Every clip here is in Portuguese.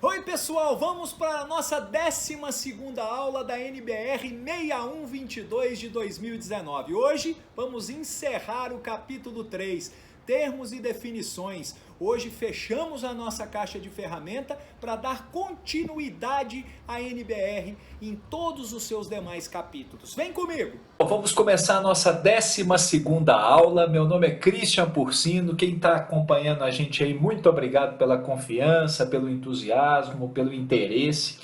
Oi pessoal, vamos para a nossa 12ª aula da NBR 6122 de 2019. Hoje vamos encerrar o capítulo 3, termos e definições. Hoje fechamos a nossa caixa de ferramenta para dar continuidade à NBR em todos os seus demais capítulos. Vem comigo! Vamos começar a nossa 12ª aula. Meu nome é Christian Porcino. Quem está acompanhando a gente aí, muito obrigado pela confiança, pelo entusiasmo, pelo interesse.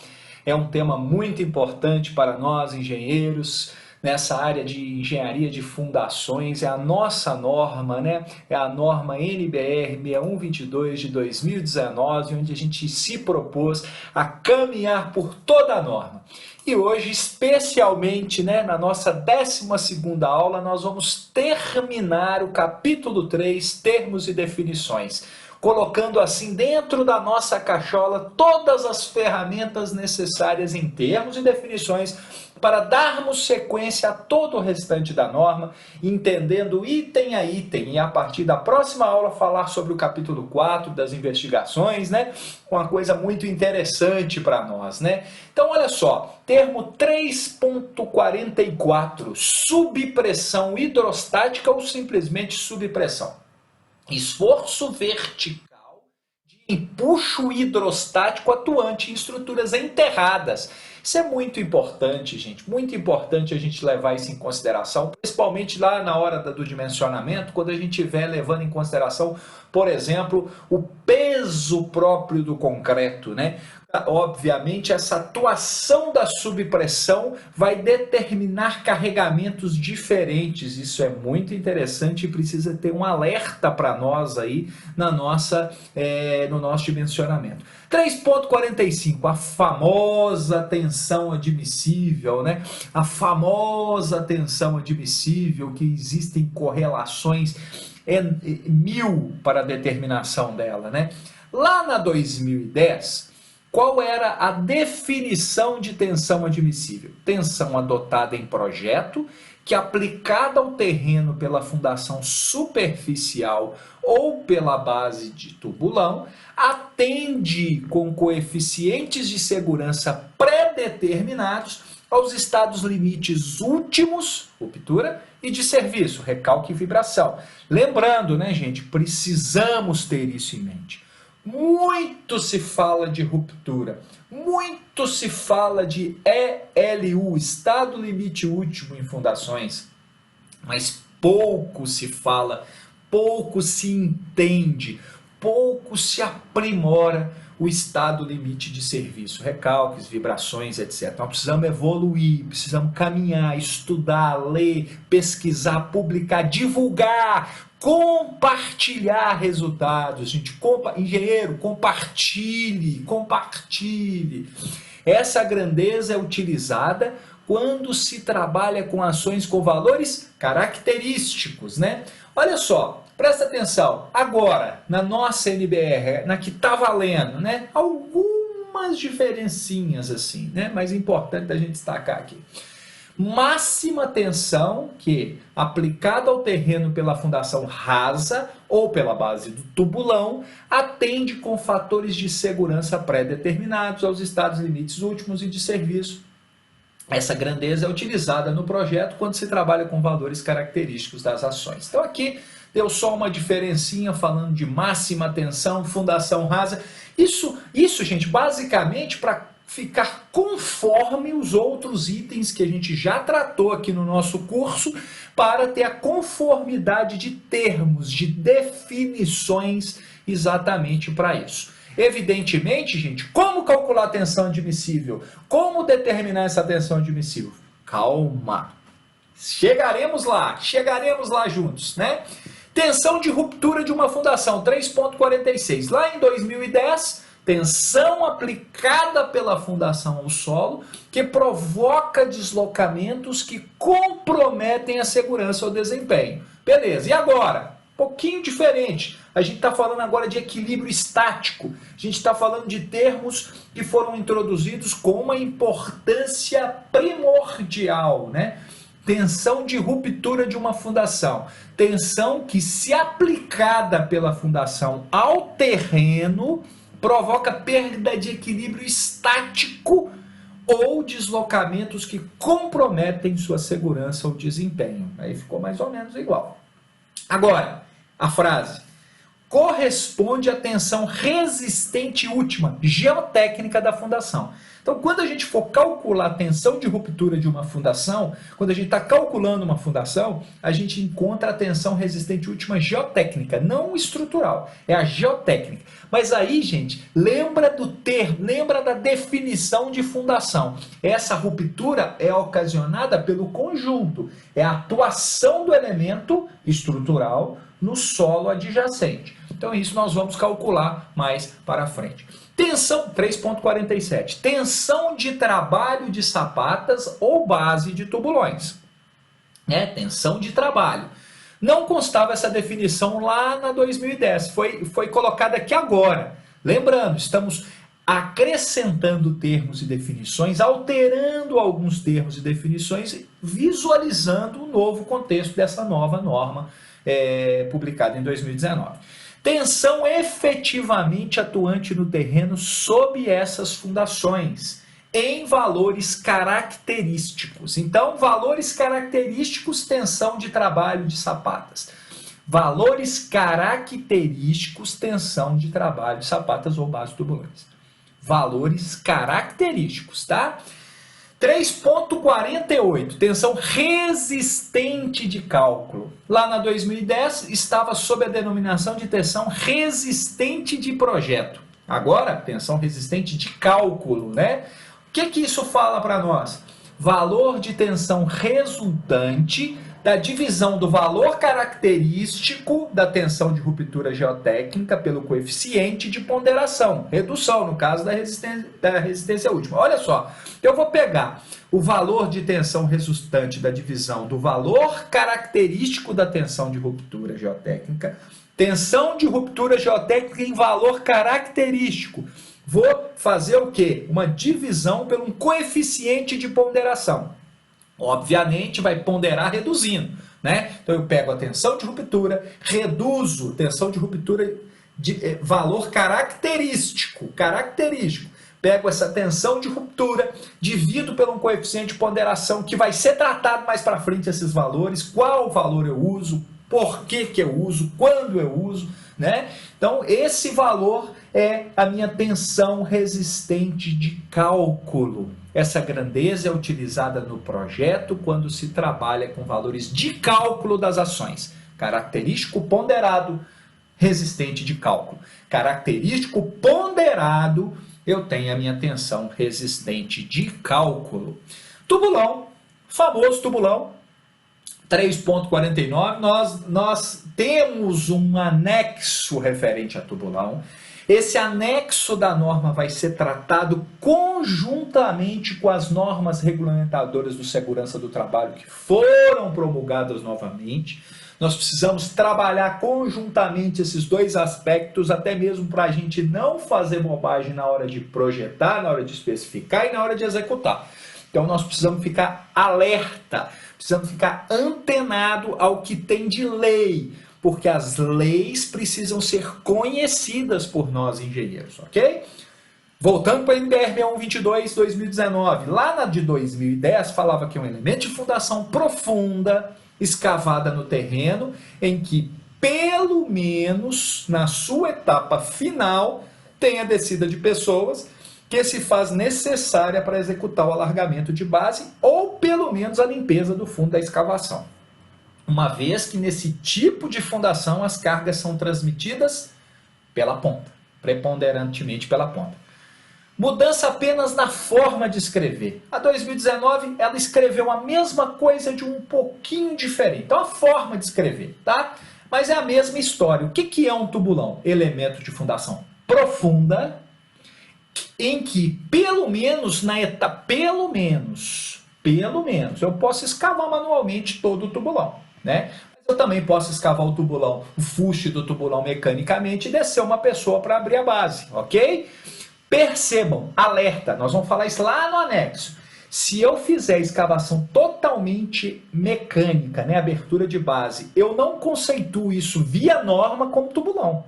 É um tema muito importante para nós, engenheiros, nessa área de engenharia de fundações. É a nossa norma, né? É a norma NBR 6122 de 2019, onde a gente se propôs a caminhar por toda a norma. E hoje, especialmente, né, na nossa 12ª aula, nós vamos terminar o capítulo 3, termos e definições, colocando assim dentro da nossa cachola todas as ferramentas necessárias em termos e definições para darmos sequência a todo o restante da norma, entendendo item a item, e a partir da próxima aula falar sobre o capítulo 4 das investigações, né? Uma coisa muito interessante para nós, né? Então, olha só, termo 3.44, subpressão hidrostática ou simplesmente subpressão. Esforço vertical de empuxo hidrostático atuante em estruturas enterradas. Isso é muito importante, gente. Muito importante a gente levar isso em consideração, principalmente lá na hora do dimensionamento, quando a gente estiver levando em consideração, por exemplo, o peso próprio do concreto, né? Obviamente, essa atuação da subpressão vai determinar carregamentos diferentes. Isso é muito interessante e precisa ter um alerta para nós aí no nosso dimensionamento. 3.45, a famosa tensão admissível, né? A famosa tensão admissível, que existem correlações mil para a determinação dela, né? Lá na 2010, qual era a definição de tensão admissível? Tensão adotada em projeto, que aplicada ao terreno pela fundação superficial ou pela base de tubulão, atende com coeficientes de segurança pré-determinados aos estados limites últimos, ruptura, e de serviço, recalque e vibração. Lembrando, né, gente, precisamos ter isso em mente. Muito se fala de ruptura, muito se fala de ELU, estado limite último em fundações, mas pouco se fala, pouco se entende, pouco se aprimora o estado limite de serviço, recalques, vibrações, etc. Nós precisamos evoluir, precisamos caminhar, estudar, ler, pesquisar, publicar, divulgar, compartilhar resultados. Gente, engenheiro, compartilhe. Essa grandeza é utilizada quando se trabalha com ações com valores característicos, né? Olha só, presta atenção, agora, na nossa NBR, na que está valendo, né? Algumas diferencinhas assim, né? Mas é importante a gente destacar aqui. Máxima tensão que, aplicada ao terreno pela fundação rasa ou pela base do tubulão, atende com fatores de segurança pré-determinados aos estados limites últimos e de serviço. Essa grandeza é utilizada no projeto quando se trabalha com valores característicos das ações. Então aqui deu só uma diferencinha falando de máxima tensão, fundação rasa. Isso gente, basicamente para ficar conforme os outros itens que a gente já tratou aqui no nosso curso, para ter a conformidade de termos, de definições exatamente para isso. Evidentemente, gente, como calcular a tensão admissível? Como determinar essa tensão admissível? Calma, chegaremos lá juntos, né? Tensão de ruptura de uma fundação, 3.46. Lá em 2010, tensão aplicada pela fundação ao solo que provoca deslocamentos que comprometem a segurança ou desempenho. Beleza, e agora? Pouquinho diferente. A gente está falando agora de equilíbrio estático. A gente está falando de termos que foram introduzidos com uma importância primordial, né? Tensão de ruptura de uma fundação. Tensão que, se aplicada pela fundação ao terreno, provoca perda de equilíbrio estático ou deslocamentos que comprometem sua segurança ou desempenho. Aí ficou mais ou menos igual. Agora, a frase corresponde à tensão resistente última, geotécnica da fundação. Então, quando a gente for calcular a tensão de ruptura de uma fundação, quando a gente está calculando uma fundação, a gente encontra a tensão resistente última geotécnica, não estrutural, é a geotécnica. Mas aí, gente, lembra do termo, lembra da definição de fundação. Essa ruptura é ocasionada pelo conjunto, é a atuação do elemento estrutural no solo adjacente. Então, isso nós vamos calcular mais para frente. Tensão 3.47. Tensão de trabalho de sapatas ou base de tubulões. Tensão de trabalho. Não constava essa definição lá na 2010. Foi colocada aqui agora. Lembrando, estamos acrescentando termos e definições, alterando alguns termos e definições, visualizando o novo contexto dessa nova norma publicada em 2019. Tensão efetivamente atuante no terreno sob essas fundações, em valores característicos. Então, valores característicos, tensão de trabalho de sapatas. Valores característicos, tensão de trabalho de sapatas ou base tubulões. Valores característicos, tá? 3.48, tensão resistente de cálculo. Lá na 2010 estava sob a denominação de tensão resistente de projeto. Agora, tensão resistente de cálculo, né? O que isso fala para nós? Valor de tensão resultante da divisão do valor característico da tensão de ruptura geotécnica pelo coeficiente de ponderação, redução, no caso da resistência última. Olha só, eu vou pegar o valor de tensão resultante da divisão do valor característico da tensão de ruptura geotécnica, tensão de ruptura geotécnica em valor característico. Vou fazer o quê? Uma divisão pelo coeficiente de ponderação. Obviamente vai ponderar reduzindo, né? Então eu pego a tensão de ruptura, reduzo tensão de ruptura de valor característico. Pego essa tensão de ruptura, divido pelo coeficiente de ponderação que vai ser tratado mais para frente esses valores, qual valor eu uso, por que eu uso, quando eu uso, né? Então esse valor é a minha tensão resistente de cálculo. Essa grandeza é utilizada no projeto quando se trabalha com valores de cálculo das ações. Característico ponderado, resistente de cálculo. Característico ponderado, eu tenho a minha tensão resistente de cálculo. Tubulão, famoso tubulão, 3.49, nós temos um anexo referente a tubulão. Esse anexo da norma vai ser tratado conjuntamente com as normas regulamentadoras do segurança do trabalho que foram promulgadas novamente. Nós precisamos trabalhar conjuntamente esses dois aspectos, até mesmo para a gente não fazer bobagem na hora de projetar, na hora de especificar e na hora de executar. Então nós precisamos ficar alerta, precisamos ficar antenado ao que tem de lei, porque as leis precisam ser conhecidas por nós engenheiros, ok? Voltando para a NBR 6122 2019, lá na de 2010 falava que é um elemento de fundação profunda, escavada no terreno, em que pelo menos na sua etapa final tem a descida de pessoas que se faz necessária para executar o alargamento de base ou pelo menos a limpeza do fundo da escavação. Uma vez que nesse tipo de fundação as cargas são transmitidas pela ponta, preponderantemente pela ponta. Mudança apenas na forma de escrever. A 2019 ela escreveu a mesma coisa de um pouquinho diferente. Então a forma de escrever, tá? Mas é a mesma história. O que é um tubulão? Elemento de fundação profunda, em que pelo menos na etapa, pelo menos, eu posso escavar manualmente todo o tubulão, né? Mas eu também posso escavar o tubulão, o fuste do tubulão mecanicamente e descer uma pessoa para abrir a base, ok? Percebam, alerta, nós vamos falar isso lá no anexo. Se eu fizer escavação totalmente mecânica, né, abertura de base, eu não conceituo isso via norma como tubulão.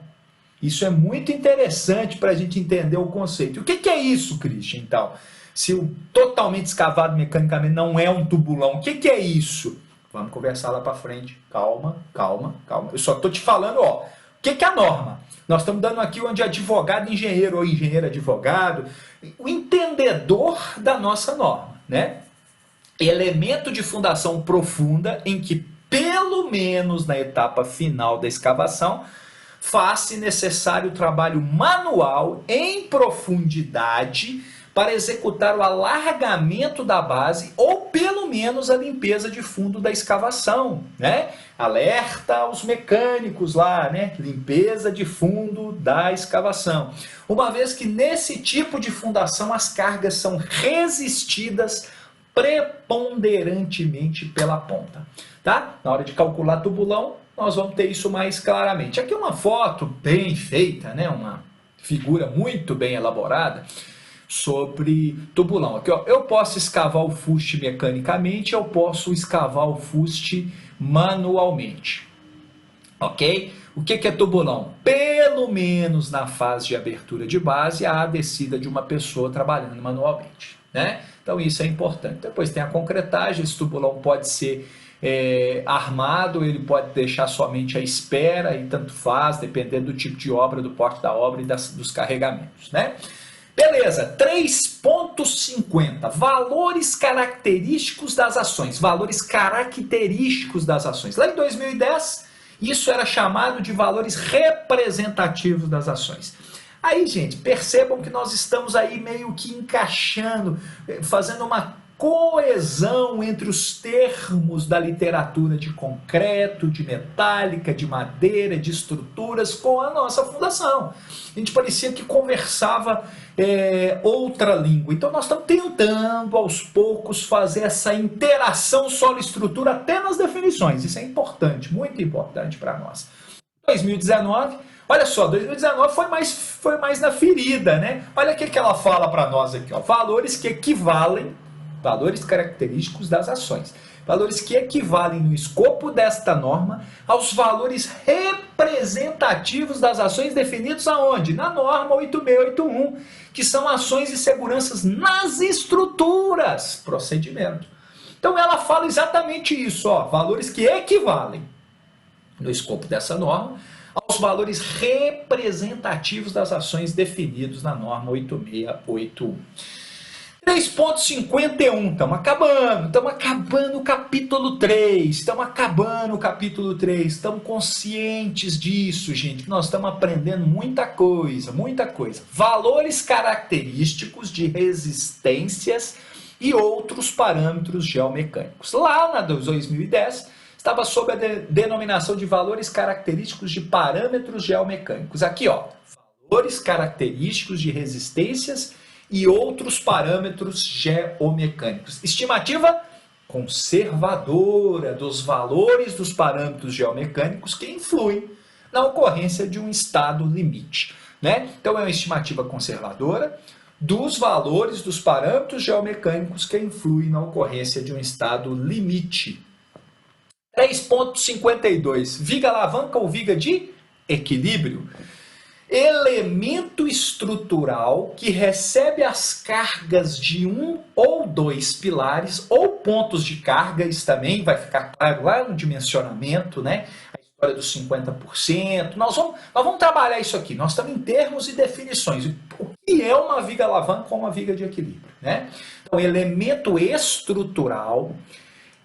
Isso é muito interessante para a gente entender o conceito. O que é isso, Christian, então? Se o totalmente escavado mecanicamente não é um tubulão, o que é isso? Vamos conversar lá para frente. Calma, calma, calma. Eu só estou te falando, ó, o que é a norma? Nós estamos dando aqui onde advogado, engenheiro ou engenheiro advogado, o entendedor da nossa norma, né? Elemento de fundação profunda em que, pelo menos na etapa final da escavação, faz-se necessário trabalho manual em profundidade para executar o alargamento da base ou pelo menos a limpeza de fundo da escavação, né? Alerta aos mecânicos lá, né? Limpeza de fundo da escavação. Uma vez que nesse tipo de fundação as cargas são resistidas preponderantemente pela ponta, tá? Na hora de calcular tubulão, nós vamos ter isso mais claramente. Aqui uma foto bem feita, né? Uma figura muito bem elaborada sobre tubulão. Aqui, ó, eu posso escavar o fuste mecanicamente, eu posso escavar o fuste manualmente. Ok? O que é tubulão? Pelo menos na fase de abertura de base, há a descida de uma pessoa trabalhando manualmente, né? Então isso é importante. Depois tem a concretagem, esse tubulão pode ser armado, ele pode deixar somente à espera e tanto faz, dependendo do tipo de obra, do porte da obra e dos carregamentos, né? Beleza, 3.50, valores característicos das ações, valores característicos das ações. Lá em 2010, isso era chamado de valores representativos das ações. Aí, gente, percebam que nós estamos aí meio que encaixando, fazendo uma coesão entre os termos da literatura de concreto, de metálica, de madeira, de estruturas com a nossa fundação. A gente parecia que conversava outra língua. Então nós estamos tentando aos poucos fazer essa interação solo-estrutura até nas definições. Isso é importante, muito importante para nós. 2019, olha só, 2019 foi mais na ferida, né? Olha o que ela fala para nós aqui, ó, valores que equivalem, valores característicos das ações. Valores que equivalem no escopo desta norma aos valores representativos das ações definidos aonde? Na norma 8681, que são ações e seguranças nas estruturas, procedimento. Então ela fala exatamente isso, ó, valores que equivalem no escopo dessa norma aos valores representativos das ações definidos na norma 8681. 3.51, estamos acabando o capítulo 3, estamos conscientes disso, gente, que nós estamos aprendendo muita coisa. Valores característicos de resistências e outros parâmetros geomecânicos. Lá na 2010, estava sob a denominação de valores característicos de parâmetros geomecânicos. Aqui, ó, valores característicos de resistências e outros parâmetros geomecânicos. Estimativa conservadora dos valores dos parâmetros geomecânicos que influem na ocorrência de um estado limite, né? Então é uma estimativa conservadora dos valores dos parâmetros geomecânicos que influem na ocorrência de um estado limite. 3.52, viga alavanca ou viga de equilíbrio. Elemento estrutural que recebe as cargas de um ou dois pilares ou pontos de carga, isso também vai ficar claro lá no dimensionamento, né? A história dos 50%. Nós vamos trabalhar isso aqui, nós estamos em termos e definições. O que é uma viga alavanca ou uma viga de equilíbrio, né? Então, elemento estrutural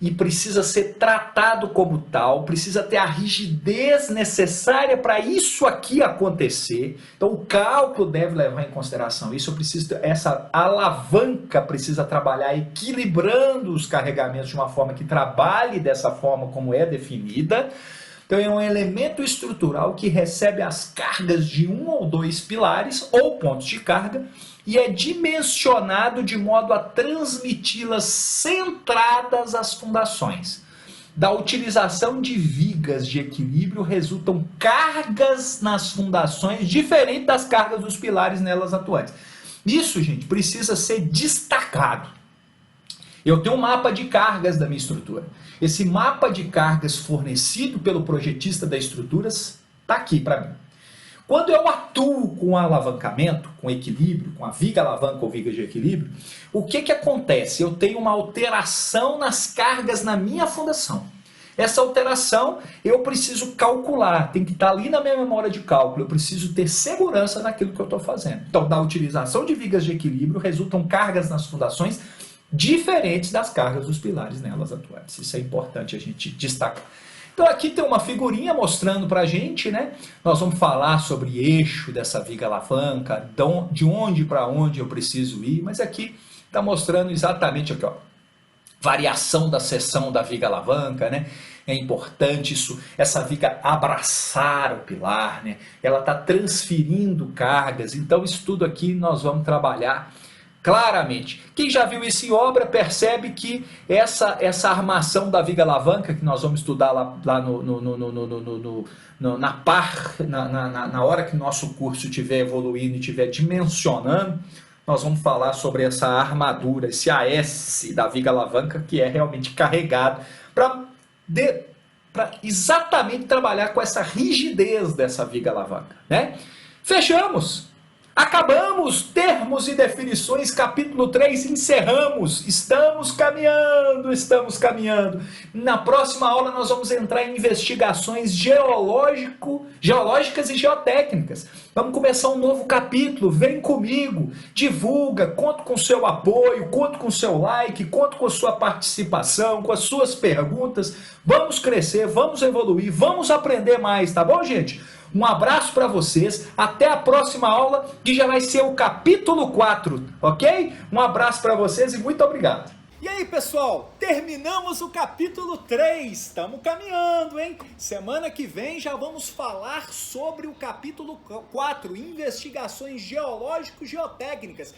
e precisa ser tratado como tal, precisa ter a rigidez necessária para isso aqui acontecer. Então o cálculo deve levar em consideração isso, essa alavanca precisa trabalhar equilibrando os carregamentos de uma forma que trabalhe dessa forma como é definida. Então é um elemento estrutural que recebe as cargas de um ou dois pilares ou pontos de carga e é dimensionado de modo a transmiti-las centradas às fundações. Da utilização de vigas de equilíbrio resultam cargas nas fundações diferentes das cargas dos pilares nelas atuantes. Isso, gente, precisa ser destacado. Eu tenho um mapa de cargas da minha estrutura. Esse mapa de cargas fornecido pelo projetista das estruturas está aqui para mim. Quando eu atuo com alavancamento, com equilíbrio, com a viga alavanca ou viga de equilíbrio, o que acontece? Eu tenho uma alteração nas cargas na minha fundação. Essa alteração eu preciso calcular, tem que estar ali na minha memória de cálculo, eu preciso ter segurança naquilo que eu estou fazendo. Então, da utilização de vigas de equilíbrio resultam cargas nas fundações diferentes das cargas dos pilares nelas atuantes. Isso é importante a gente destacar. Então aqui tem uma figurinha mostrando para a gente, né? Nós vamos falar sobre eixo dessa viga alavanca, de onde para onde eu preciso ir, mas aqui está mostrando exatamente aqui, ó, variação da seção da viga alavanca, né? É importante isso, essa viga abraçar o pilar, né? Ela está transferindo cargas, então isso tudo aqui nós vamos trabalhar claramente. Quem já viu isso em obra percebe que essa armação da viga alavanca, que nós vamos estudar lá na hora que o nosso curso estiver evoluindo e estiver dimensionando, nós vamos falar sobre essa armadura, esse AS da viga alavanca, que é realmente carregado para exatamente trabalhar com essa rigidez dessa viga alavanca, né? Fechamos! Acabamos, termos e definições, capítulo 3, encerramos, estamos caminhando. Na próxima aula nós vamos entrar em investigações geológicas e geotécnicas. Vamos começar um novo capítulo, vem comigo, divulga, conto com seu apoio, conto com seu like, conto com sua participação, com as suas perguntas. Vamos crescer, vamos evoluir, vamos aprender mais, tá bom, gente? Um abraço para vocês, até a próxima aula, que já vai ser o capítulo 4, ok? Um abraço para vocês e muito obrigado. E aí, pessoal, terminamos o capítulo 3, estamos caminhando, hein? Semana que vem já vamos falar sobre o capítulo 4, investigações geológico-geotécnicas.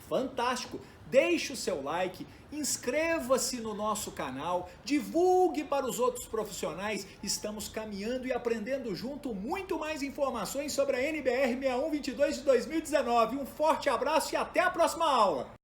Fantástico! Deixe o seu like, inscreva-se no nosso canal, divulgue para os outros profissionais. Estamos caminhando e aprendendo junto muito mais informações sobre a NBR 6122 de 2019. Um forte abraço e até a próxima aula!